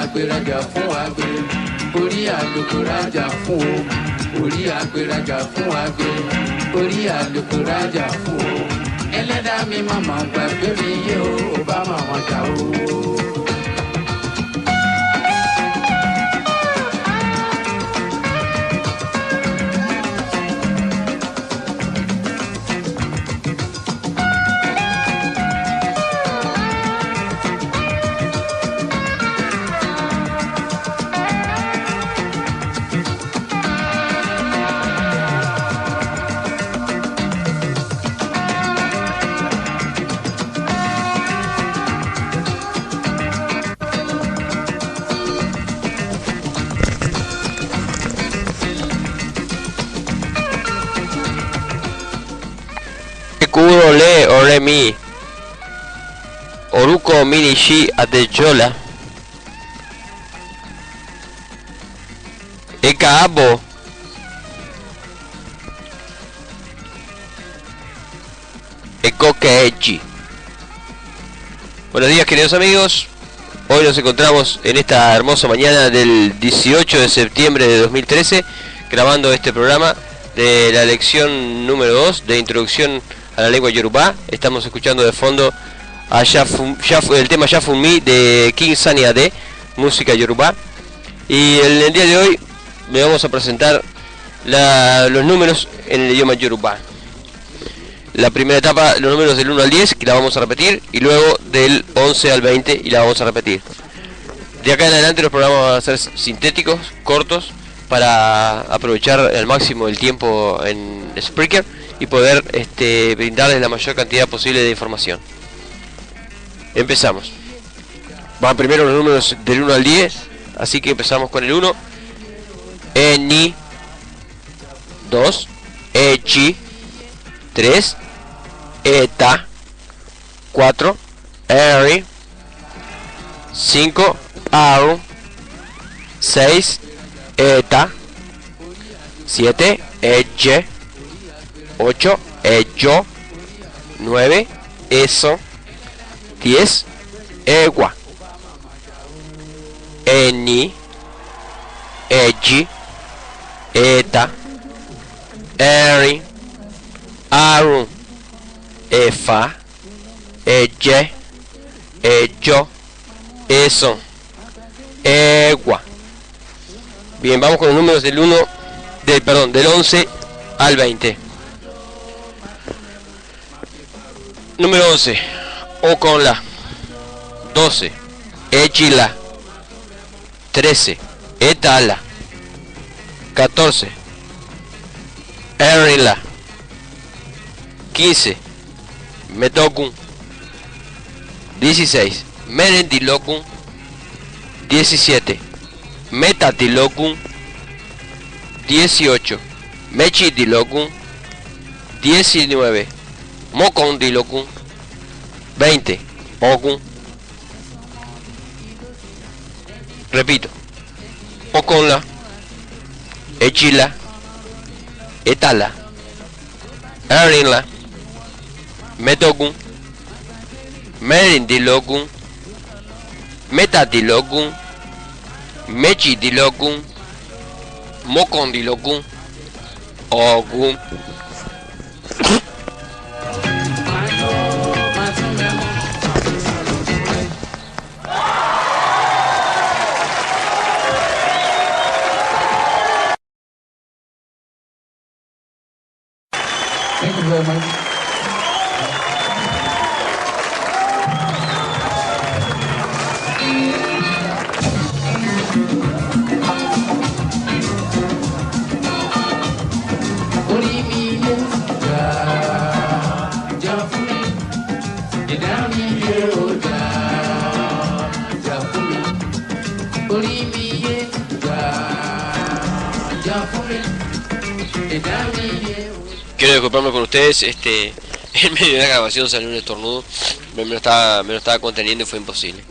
àgbérajà fún àgbé orí àlùkòrajà fún o orí àgbérajà fún àgbé orí àlùkòrajà fún o ẹlẹ́dàá mi màmá gbàgbé mi yé o ò bá màmá jà o. Kúrò lé ọ̀rẹ́ mi orúkọ mi ni Ṣí Adéjọlá ẹ káàbọ̀ ẹ̀kọ́ kejì. Buenos días, queridos amigos, hoy nos encontramos en esta hermosa mañana del 18 de septiembre de 2013 grabando este programa de la lección número 2 de introducción a la lengua yorubá. Estamos escuchando de fondo a el tema Yafumi de King Sunny Ade, música yorubá. Y en el día de hoy le vamos a presentar los números en el idioma yorubá. La primera etapa, los números del 1 al 10, que la vamos a repetir, y luego del 11 al 20, y la vamos a repetir. De acá en adelante los programas van a ser sintéticos, cortos, para aprovechar al máximo el tiempo en Spreaker y poder brindarles la mayor cantidad posible de información. Empezamos. Van primero los números del 1 al 10, así que empezamos con el 1. Eni 2, Echi 3, Eta 4, Eri 5, Au 6, Eta 7, Eche 8, Ello 9, Eso 10, Egua Eni Eji Eta Eri Aru Efa Eje Ello Eso Egua. Bien, vamos con los números del 11 al 20. Número 11, Oconla. 12, Echila. 13, Etala. 14, Erila. 15, Metokun. 16, Merendilokun. 17, Metatilokun. 18, Mechitilokun. 19, Mokondilokun. 20, Okun. Repito, Oconla, Echila, Etala, Erinla, Metokun, Merindilokun, Metatilokun, Mechitilokun, Mokondilokun, Okun. Thank you very much. Quiero disculparme con ustedes, en medio de la grabación salió un estornudo, me lo estaba conteniendo y fue imposible.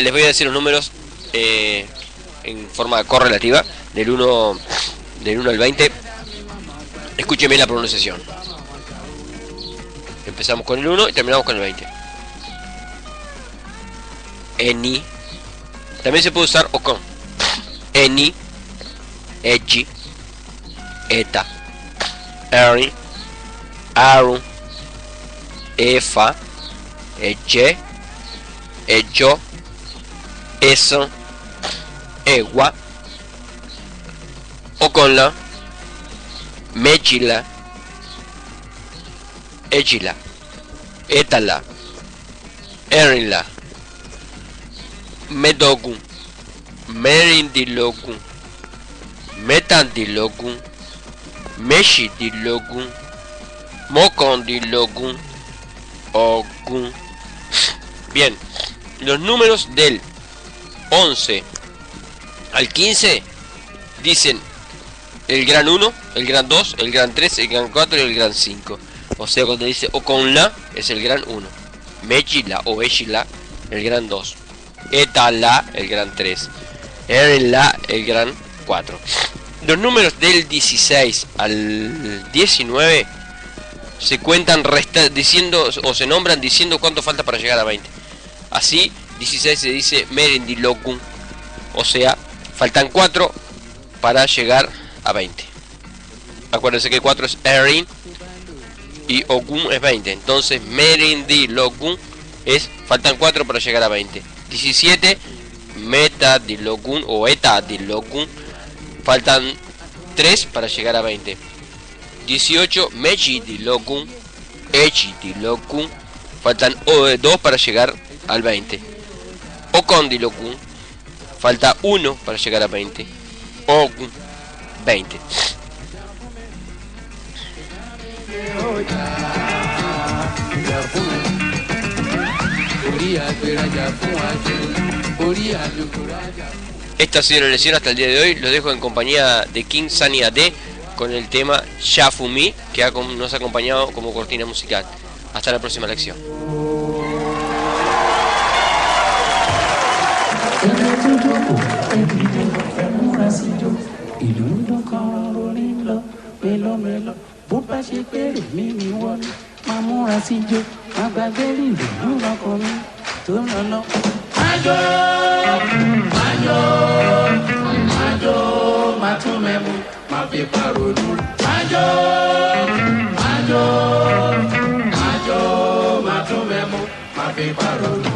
Les voy a decir los números en forma correlativa, del 1 al 20. Escúcheme la pronunciación. Empezamos con el 1 y terminamos con el 20. Eni, También se puede usar o con. Eni, echi, eta, eri, aru, efa, eche, echo, eso, egua, o con la, mechila, echila, etala, erila, medogun, merindilogun, metandilogun, meshidilogun, mocondilogun, ogun. Bien, los números del 11 al 15 dicen el gran 1, el gran 2, el gran 3, el gran 4 y el gran 5. O sea, cuando dice o con la es el gran 1, mechila o echila el gran 2, etala el gran 3, erila el gran 4. Los números del 16 al 19 se cuentan diciendo o se nombran diciendo cuánto falta para llegar a 20. Así, 16 se dice merindilokun, o sea, faltan 4 para llegar a 20. Acuérdense que 4 es erin y okun es 20. Entonces, merindilokun es faltan 4 para llegar a 20. 17, metadilokun o etadilokun, faltan 3 para llegar a 20. 18, mechidilokun, echidilokun, faltan 2 para llegar al 20. Okondilokun, falta 1 para llegar a 20. Okun, 20. Esta ha sido la lección hasta el día de hoy. Los dejo en compañía de King Sunny AD con el tema Shafumi, que nos ha acompañado como cortina musical. Hasta la próxima lección. Majo,